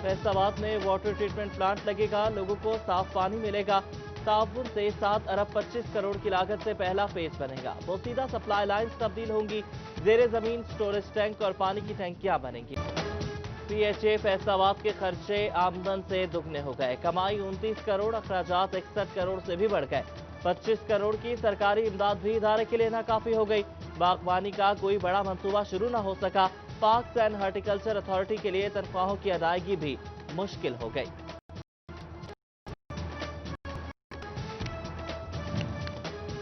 फैसलाबाद में water treatment plant लगेगा, लोगों को साफ पानी मिलेगा। ताउन से 7 अरब 25 करोड़ की लागत से पहला फेज बनेगा। पोसीदा सप्लाई लाइन्स तब्दील होंगी, जेरे जमीन स्टोरेज टैंक और पानी की टंकियां बनेंगी। पीएचए फैसलाबाद के खर्चे आमदन से दुगने हो गए, कमाई 29 करोड़, अखराजात 61 करोड़ से भी बढ़ गए। 25 करोड़ की सरकारी इमदाद भी इदारे के लिए नाकाफी हो गई। बागवानी का कोई बड़ा मंसूबा शुरू न हो सका। पार्क्स एंड हॉर्टिकल्चर अथॉरिटी के लिए तनख्वाहों की अदायगी भी मुश्किल हो गई।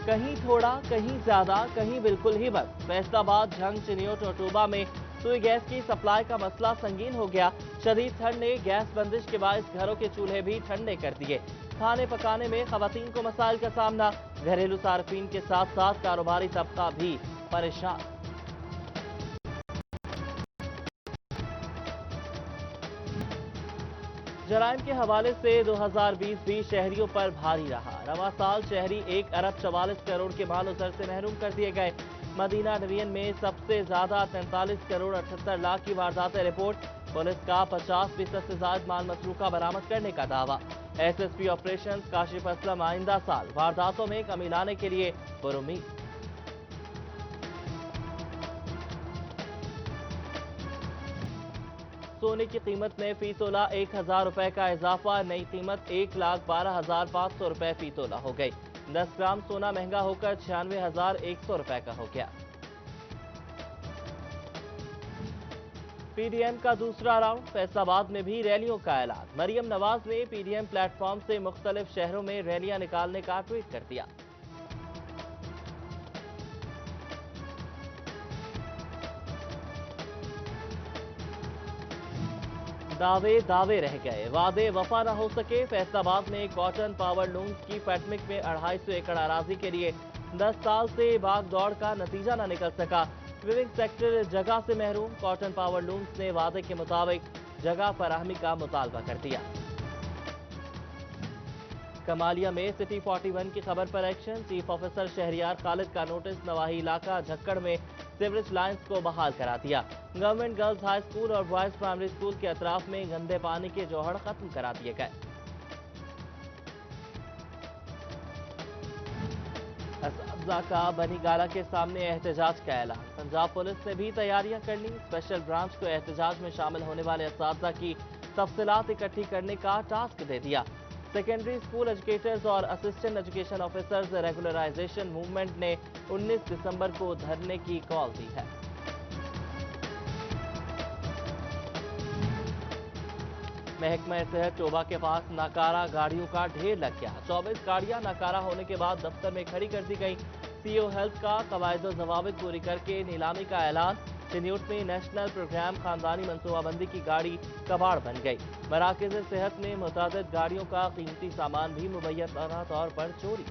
कहीं थोड़ा, कहीं ज्यादा, कहीं बिल्कुल ही बंद। फैसलाबाद, झंग, चिनियोट और टोबा में सुई गैस की सप्लाई का मसला संगीन हो गया। शदीद ठंड ने गैस बंदिश के बायस घरों के चूल्हे भी ठंडे कर दिए। खाने पकाने में खवातीन को मसाइल का सामना, घरेलू सार्फिन के साथ साथ कारोबारी तबका भी परेशान। जराइम के हवाले से 2020 भी शहरियों पर भारी रहा। रवां साल शहरी 1 अरब 44 करोड़ के माल उजर से महरूम कर दिए गए। मदीना डिवीजन में सबसे ज्यादा 43 करोड़ 78 लाख की वारदातें रिपोर्ट। पुलिस का 50% से ज्यादा माल मसरूका बरामद करने का दावा। एसएसपी ऑपरेशन काशिफ असलम आइंदा साल वारदातों में कमी लाने के लिए पुरुमीद। सोने की कीमत में फी तोला 1,000 रुपए का इजाफा, नई कीमत 1,12,500 रुपए फी तोला हो गई। 10 ग्राम सोना महंगा होकर 96,100 रुपए का हो गया। पीडीएम का दूसरा राउंड, फैसलाबाद में भी रैलियों का ऐलान। मरियम नवाज ने पीडीएम प्लेटफॉर्म से मुख्तलिफ शहरों में रैलियां निकालने का ट्वीट कर दिया। दावे दावे रह गए, वादे वफा न हो सके। फैसलाबाद में कॉटन पावर लूम्स की पैटमिक में 250 एकड़ अराजी के लिए 10 साल से भाग दौड़ का नतीजा न निकल सका। विविंग सेक्टर जगह से महरूम। कॉटन पावर लूम्स ने वादे के मुताबिक जगह फराहमी का मुतालबा कर दिया। कमालिया में सिटी 41 की खबर पर action. Chief officer Shahryar Khalid का नोटिस, नवाही इलाका झक्कड़ में सीवरेज लाइन्स को बहाल करा दिया। गवर्नमेंट गर्ल्स हाई स्कूल और बॉयज प्राइमरी स्कूल के अतराफ में गंदे पानी के जोहड़ खत्म करा दिए गए। असatza का बनी गाला के सामने एहतजाज का ऐलान। पंजाब पुलिस ने भी तैयारियां कर ली। स्पेशल ब्रांच को एहतजाज में शामिल होने वाले असatza की तफसीलात इकट्ठी करने का टास्क दे दिया। सेकेंडरी स्कूल एजुकेटर्स और assistant education officers regularisation movement ने 19 दिसंबर को धरने की कॉल दी है। महकमा सेहत टोबा के पास नाकारा गाड़ियों का ढेर लग गया। 24 गाड़ियां नाकारा होने के बाद दफ्तर में खड़ी कर दी गई। सीओ हेल्थ का कवायद जवाबित पूरी करके नीलामी का ऐलान। चिन्यूट में नेशनल प्रोग्राम खानदानी मनसूबाबंदी की गाड़ी कबाड़ बन गई। मराकज सेहत में मुतादिद गाड़ियों का कीमती सामान भी मुबैना तौर पर चोरी।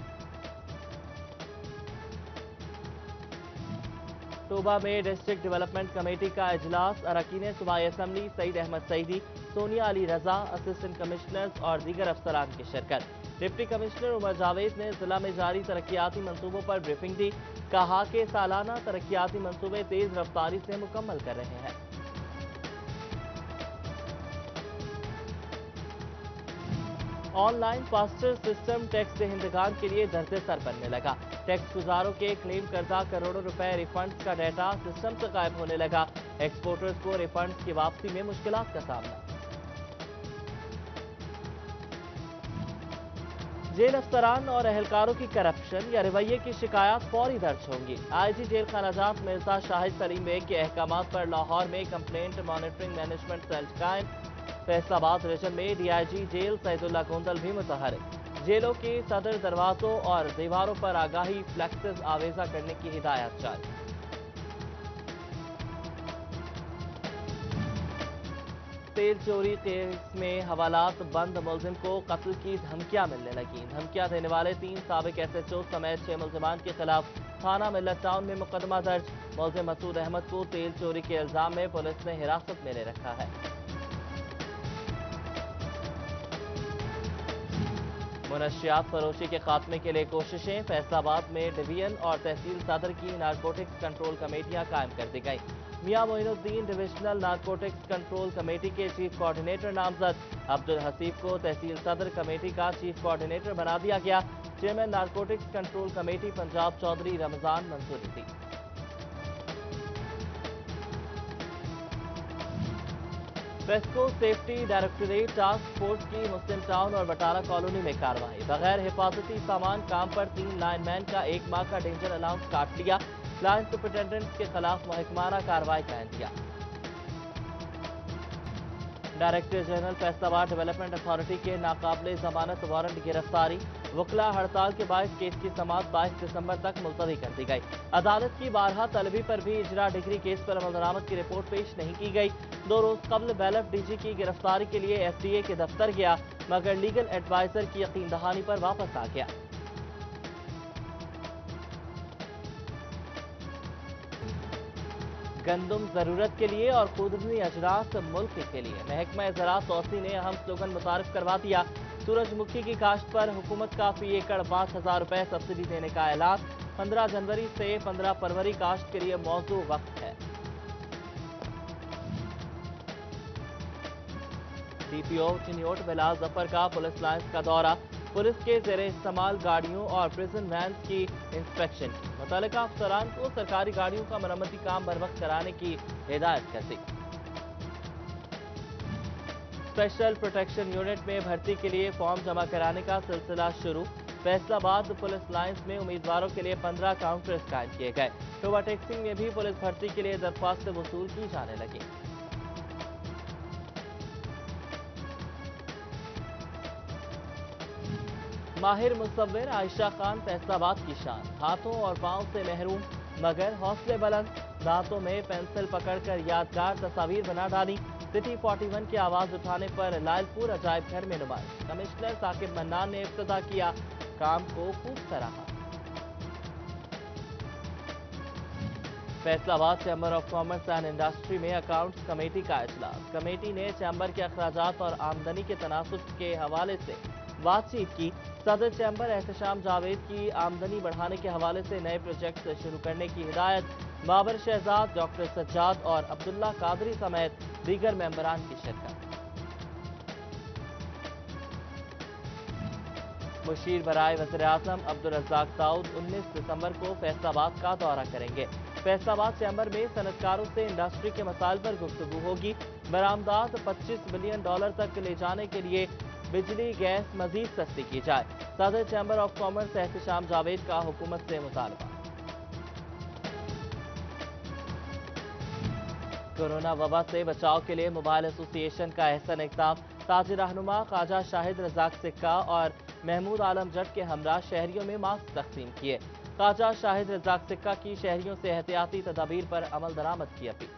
टोबा में डिस्ट्रिक्ट डेवलपमेंट कमेटी का इजलास। अरकान सूबाई असम्बली सईद अहमद सईदी, सोनिया अली रजा, असिस्टेंट कमिश्नर्स और दीगर अफसरान की शिरकत। डिप्टी कमिश्नर उमर जावेद ने जिला में जारी तरक्याती मंसूबों पर ब्रीफिंग दी। कहा कि सालाना तरक्याती मंसूबे तेज रफ्तारी से मुकम्मल कर रहे हैं। ऑनलाइन फास्टर सिस्टम टैक्स दहिंदगान के लिए दर्द सर बनने लगा। टैक्स गुजारों के क्लेम करदा करोड़ों रुपए रिफंड्स का डाटा सिस्टम से गायब होने लगा। एक्सपोर्टर्स को रिफंड्स की वापसी में मुश्किलात का सामना। जेल अफसरान और एहलकारों की करप्शन या रवैये की शिकायत फौरी दर्ज होंगी। आईजी जेल खानाजात मिर्जा शाहिद सलीम बेग के अहकामात पर लाहौर में कंप्लेंट मॉनिटरिंग मैनेजमेंट सेल कायम। फैसलाबाद रीजन में डीआईजी जेल सैदुल्ला गोंदल भी मुतहरिक। जेलों के सदर दरवाजों और दीवारों पर आगाही फ्लैक्सेस आवेजा करने की हिदायत जारी। तेल चोरी केस में हवालात बंद मुलजिम को कत्ल की धमकियां मिलने लगी। धमकियां देने वाले 3 साबिक एसएचओ समेत 6 मुलजिमान के खिलाफ थाना मिल्लत टाउन में मुकदमा दर्ज। मुलजिम मसूद अहमद को तेल चोरी के इल्जाम में पुलिस ने हिरासत में ले रखा है। मुनशियात फरोशी के खात्मे के लिए कोशिशें। फैसलाबाद में डिवीजन और तहसील सदर की नारकोटिक्स कंट्रोल कमेटियां कायम कर दी गई। Mian Moinuddin divisional narcotics control committee के चीफ कोऑर्डिनेटर नामजद। अब्दुल हसीब को तहसील सदर कमेटी का चीफ कोऑर्डिनेटर बना दिया गया। Chairman narcotics control committee Punjab Chaudhry Ramzan मंजूरी दी। PESCO safety directorate task force की मुस्लिम टाउन और बटाला कॉलोनी में कार्रवाई। बगैर हिफाजती सामान काम पर 3 लाइनमैन का 1 माह का डेंजर अलाउंस काट लिया। लाइन सुपरिटेंडेंट के खिलाफ महकमाना कार्रवाई का India. Director general Faisalabad development authority के नाकाबिले जमानत वारंट गिरफ्तारी। वकला हड़ताल के बायस केस की समाअत 22 दिसंबर तक मुलतवी कर दी गई। अदालत की बारहा तलबी पर भी इजरा डिग्री केस पर अमल दरामद की रिपोर्ट पेश नहीं की गई। 2 रोज कबल बैलफ डीजी की गिरफ्तारी के लिए FDA के दफ्तर गया, मगर लीगल एडवाइजर की यकीन दहानी पर वापस आ गया। गंदम जरूरत के लिए और खुदनी अजरास मुल्क के लिए। महकमा ज़राअत तौसी ने अहम स्लोगन मुतारिफ करवा दिया। सूरजमुखी की काश्त पर हुकूमत का फी एकड़ 5,000 रुपए सब्सिडी देने का ऐलान। 15 जनवरी से 15 फरवरी काश्त के लिए मौजू वक्त है। DPO चिन्योट बिलाल जफर का पुलिस लाइन्स का दौरा। पुलिस के ज़ेरे इस्तेमाल गाड़ियों और प्रिजन वैन की इंस्पेक्शन की। मुतल्लिका अफसरान को सरकारी गाड़ियों का मरम्मती काम बर वक्त कराने की हिदायत कर दी। स्पेशल प्रोटेक्शन यूनिट में भर्ती के लिए फॉर्म जमा कराने का सिलसिला शुरू। फैसलाबाद पुलिस लाइन्स में उम्मीदवारों के लिए 15 काउंटर्स कायम किए गए। टोबा टेक्सिंग में भी पुलिस भर्ती के लिए दरख्वास्त वसूल की जाने लगी। माहिर मुसव्विर आयशा खान फैसलाबाद की शान। हाथों और पांव से महरूम मगर हौसले बुलंद। दांतों में पेंसिल पकड़कर यादगार तस्वीर बना डाली। सिटी 41 की आवाज उठाने पर लालपुर अजायब घर में नुमाइश। कमिश्नर साकिब मन्नान ने इफ्तिताह किया, काम को खूब सराहा। Faisalabad chamber of commerce and industry में अकाउंट्स कमेटी का इजलास। कमेटी ने चैम्बर के अखराजात और आमदनी के तनासुब के हवाले से बातचीत की। सदर चैम्बर एहतशाम जावेद की आमदनी बढ़ाने के हवाले से नए प्रोजेक्ट शुरू करने की हिदायत। बाबर शहजाद, डॉक्टर सज्जाद और अब्दुल्ला कादरी समेत दीगर मेंबरान की शिरकत। मुशीर बराए वज़ीर-ए-आज़म अब्दुल रज़्ज़ाक दाऊद 19 दिसंबर को फैसलाबाद का दौरा करेंगे। फैसलाबाद चैम्बर में सनतकारों से इंडस्ट्री के मसाइल पर गुफ्तगू होगी। बरामदात $25 बिलियन तक ले जाने के लिए बिजली गैस मजीद सस्ती की जाए। सदर chamber of commerce Ehtesham Javed का हुकूमत से मुतालबा। कोरोना वबा से बचाव के लिए मोबाइल एसोसिएशन का अहसन इक़दाम। ताजिर रहनुमा ख्वाजा शाहिद रज़ाक सिक्का और महमूद आलम जट के हमरा शहरियों में मास्क तकसीम किए। ख्वाजा शाहिद रज़ाक सिक्का की शहरियों से एहतियाती तदाबीर पर अमल दरामद की अपील।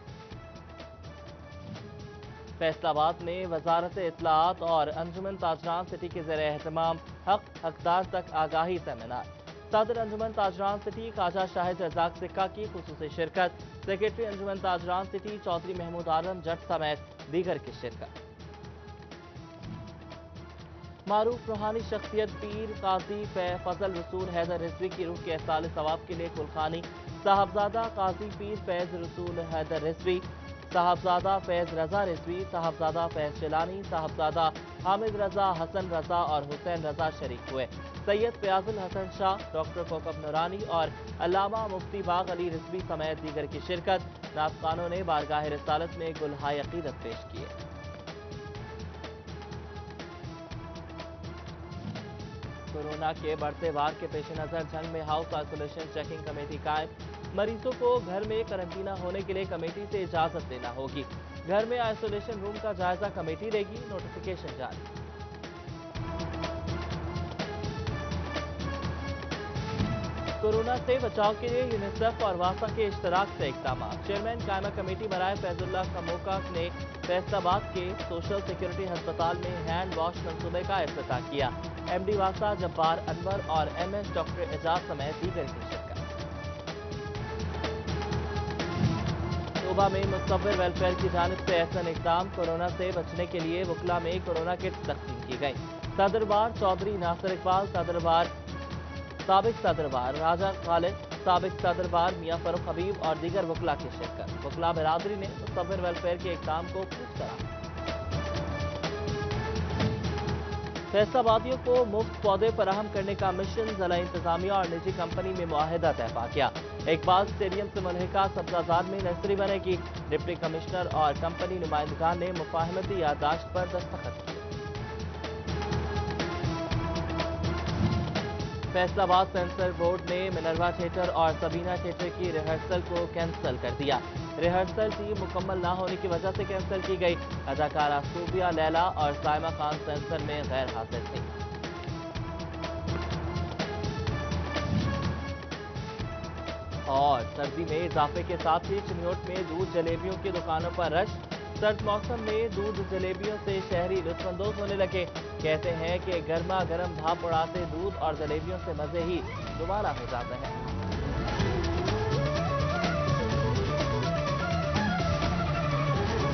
फैसलाबाद में वजारत इत्तलाआत और अंजुमन ताजरान सिटी के ज़ेरे एहतमाम हक हकदार तक आगाही सेमिनार। सदर अंजुमन ताजरान सिटी ख्वाजा शाहिद रज़ाक सिक्का की खुसूसी शिरकत। सेक्रेटरी अंजुमन ताजरान सिटी चौधरी महमूद आलम जट समेत दीगर की शिरकत। मारूफ रूहानी शख्सियत पीर काजी फजल रसूल हैदर रिजवी की रूह के एहसाल सवाब के लिए कुलखानी। साहबजादा काजी पीर फैज रसूल हैदर रिजवी, साहबजादा फैज रजा रिजवी, साहबजादा फैज जिलानी, साहबजादा हामिद रजा, हसन रजा और हुसैन रजा शरीक हुए। सैयद फयाजुल हसन शाह, डॉक्टर कोकब नूरानी और अल्लामा मुफ्ती बाग अली रिजवी समेत दीगर की शिरकत। नाज़खानों ने बारगाह रिसालत में गुलहाए अकीदत पेश किए। कोरोना के बढ़ते वार के पेश नजर झंग में हाउस आइसोलेशन चेकिंग कमेटी कायम। मरीजों को घर में करंटीना होने के लिए कमेटी से इजाजत लेना होगी। घर में आइसोलेशन रूम का जायजा कमेटी लेगी। नोटिफिकेशन जारी। कोरोना से बचाव के लिए यूनिसेफ और वासा के इश्तराक से इक़दाम। चेयरमैन कायमा कमेटी बराए फैजुल्ला कमोका ने फैसलाबाद के सोशल सिक्योरिटी अस्पताल में हैंड वॉश मंसूबे का इफ्तिताह किया। MD वासा जब्बार अनवर और MS डॉक्टर एजाज समेत दीगर की शिरकत। तोबा में मुस्तविर वेलफेयर की जानिब से एहसन इक़दाम। कोरोना से बचने के लिए वकला में कोरोना किट्स तकसीम की गई। सदरबार चौधरी नासिर इकबाल, सदरबार साबिक सदरबार राजा खालिद, सबक सदर बार मियां फरूख हबीब और दीगर वकला की शिरकत। वकला बिरादरी ने मुस्तविर वेलफेयर के इक़दाम को खूब सराहा। फैसलाबादियों को मुफ्त पौधे फराहम करने का मिशन जिला इंतजामिया और निजी कंपनी में मुआहिदा तय पा गया। इकबाल स्टेडियम से मुल्हिका सब्जाजाद में नर्सरी बनेगी। डिप्टी कमिश्नर और कंपनी नुमाइंदगान ने मुफाहमती याददाश्त पर दस्तखत किए। फैसलाबाद सेंसर बोर्ड ने मिनरवा थिएटर और सबीना थिएटर की रिहर्सल को कैंसिल कर दिया। रिहर्सल टीम मुकम्मल ना होने की वजह से कैंसिल की गई। अदाकारा सूबिया लैला और साइमा खान सेंसर में गैर हाजिर थी। और सर्दी में इजाफे के साथ ही चिन्योट में दूध जलेबियों की दुकानों पर रश। सर्द मौसम में दूध जलेबियों से शहरी लुत्फानंदोज होने लगे। कहते हैं कि गर्मा गर्म भाप उड़ाते दूध और जलेबियों से मजे ही दोबारा हो जाते हैं।